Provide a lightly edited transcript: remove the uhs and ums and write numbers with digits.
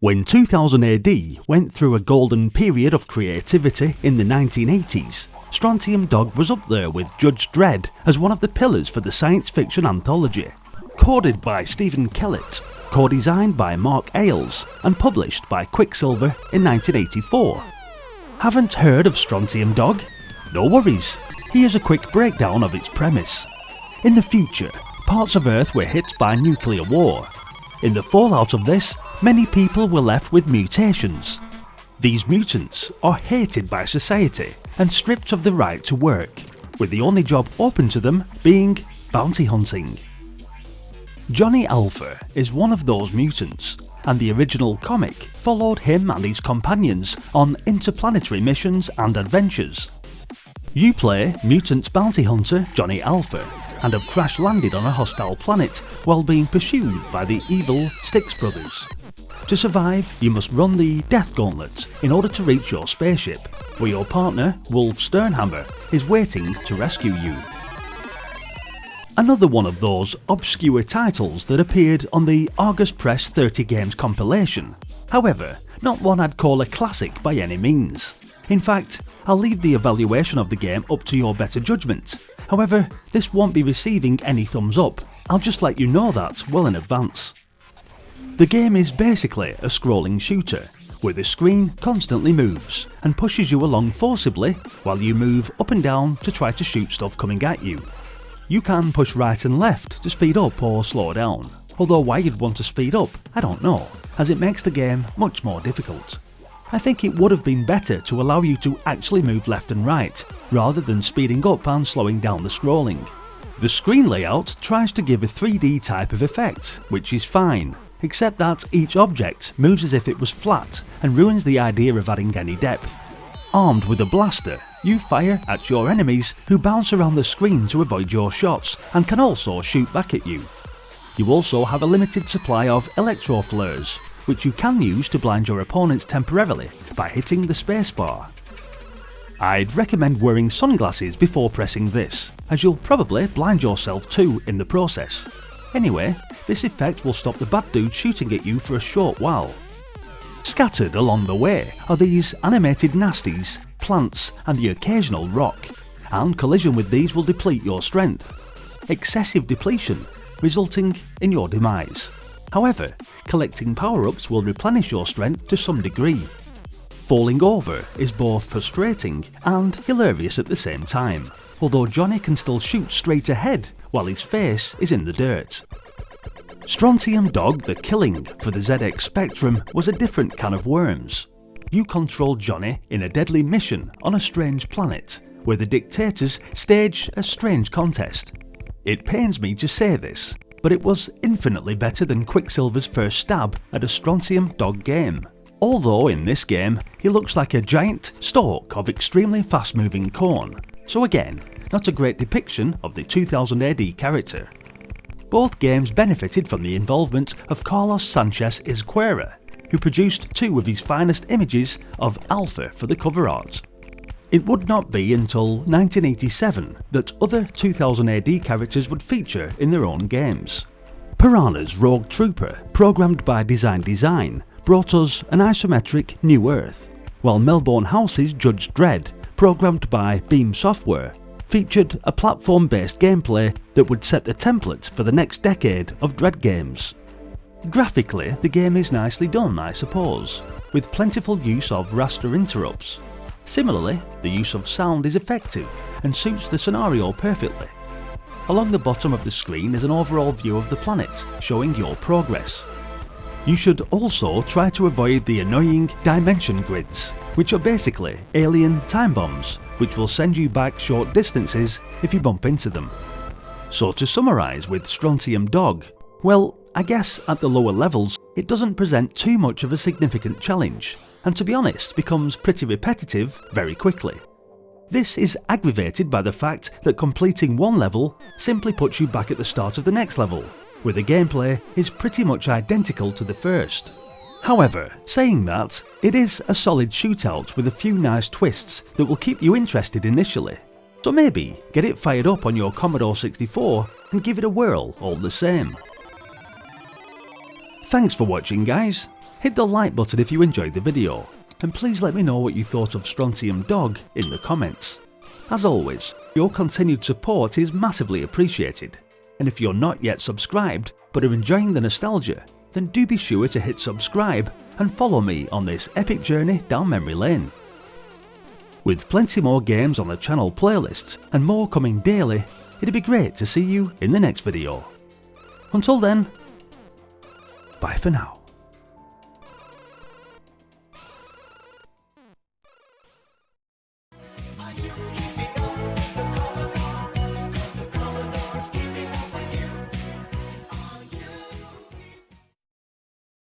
When 2000 AD went through a golden period of creativity in the 1980s, Strontium Dog was up there with Judge Dredd as one of the pillars for the science fiction anthology. Coded by Stephen Kellett, co-designed by Mark Ailes, and published by Quicksilva in 1984. Haven't heard of Strontium Dog? No worries, here's a quick breakdown of its premise. In the future, parts of Earth were hit by nuclear war. In the fallout of this, many people were left with mutations. These mutants are hated by society and stripped of the right to work, with the only job open to them being bounty hunting. Johnny Alpha is one of those mutants, and the original comic followed him and his companions on interplanetary missions and adventures. You play mutant bounty hunter Johnny Alpha, and have crash-landed on a hostile planet while being pursued by the evil Stix brothers. To survive, you must run the Death Gauntlet in order to reach your spaceship, where your partner, Wulf Sternhammer, is waiting to rescue you. Another one of those obscure titles that appeared on the Argus Press 30 Games compilation. However, not one I'd call a classic by any means. In fact, I'll leave the evaluation of the game up to your better judgment. However, this won't be receiving any thumbs up, I'll just let you know that well in advance. The game is basically a scrolling shooter, where the screen constantly moves and pushes you along forcibly while you move up and down to try to shoot stuff coming at you. You can push right and left to speed up or slow down, although why you'd want to speed up, I don't know, as it makes the game much more difficult. I think it would have been better to allow you to actually move left and right, rather than speeding up and slowing down the scrolling. The screen layout tries to give a 3D type of effect, which is fine, except that each object moves as if it was flat and ruins the idea of adding any depth. Armed with a blaster, you fire at your enemies who bounce around the screen to avoid your shots and can also shoot back at you. You also have a limited supply of electro-flares, which you can use to blind your opponents temporarily by hitting the spacebar. I'd recommend wearing sunglasses before pressing this, as you'll probably blind yourself too in the process. Anyway, this effect will stop the bad dude shooting at you for a short while. Scattered along the way are these animated nasties, plants and the occasional rock, and collision with these will deplete your strength. Excessive depletion, resulting in your demise. However, collecting power-ups will replenish your strength to some degree. Falling over is both frustrating and hilarious at the same time, although Johnny can still shoot straight ahead while his face is in the dirt. Strontium Dog the Killing for the ZX Spectrum was a different can of worms. You control Johnny in a deadly mission on a strange planet, where the dictators stage a strange contest. It pains me to say this, but it was infinitely better than Quicksilva's first stab at a Strontium Dog game. Although in this game, he looks like a giant stalk of extremely fast-moving corn, so again, not a great depiction of the 2000 AD character. Both games benefited from the involvement of Carlos Sanchez Izquierda, who produced two of his finest images of Alpha for the cover art. It would not be until 1987 that other 2000 AD characters would feature in their own games. Piranha's Rogue Trooper, programmed by Design, brought us an isometric New Earth, while Melbourne House's Judge Dredd, programmed by Beam Software, featured a platform-based gameplay that would set the template for the next decade of Dredd games. Graphically, the game is nicely done, I suppose, with plentiful use of raster interrupts. Similarly, the use of sound is effective and suits the scenario perfectly. Along the bottom of the screen is an overall view of the planet, showing your progress. You should also try to avoid the annoying dimension grids, which are basically alien time bombs, which will send you back short distances if you bump into them. So to summarise with Strontium Dog, well, I guess at the lower levels it doesn't present too much of a significant challenge, and to be honest becomes pretty repetitive very quickly. This is aggravated by the fact that completing one level simply puts you back at the start of the next level, where the gameplay is pretty much identical to the first. However, saying that, it is a solid shootout with a few nice twists that will keep you interested initially. So maybe get it fired up on your Commodore 64 and give it a whirl all the same. Thanks for watching guys. Hit the like button if you enjoyed the video, and please let me know what you thought of Strontium Dog in the comments. As always, your continued support is massively appreciated, and if you're not yet subscribed but are enjoying the nostalgia, then do be sure to hit subscribe and follow me on this epic journey down memory lane. With plenty more games on the channel playlists and more coming daily, it'd be great to see you in the next video. Until then, bye for now.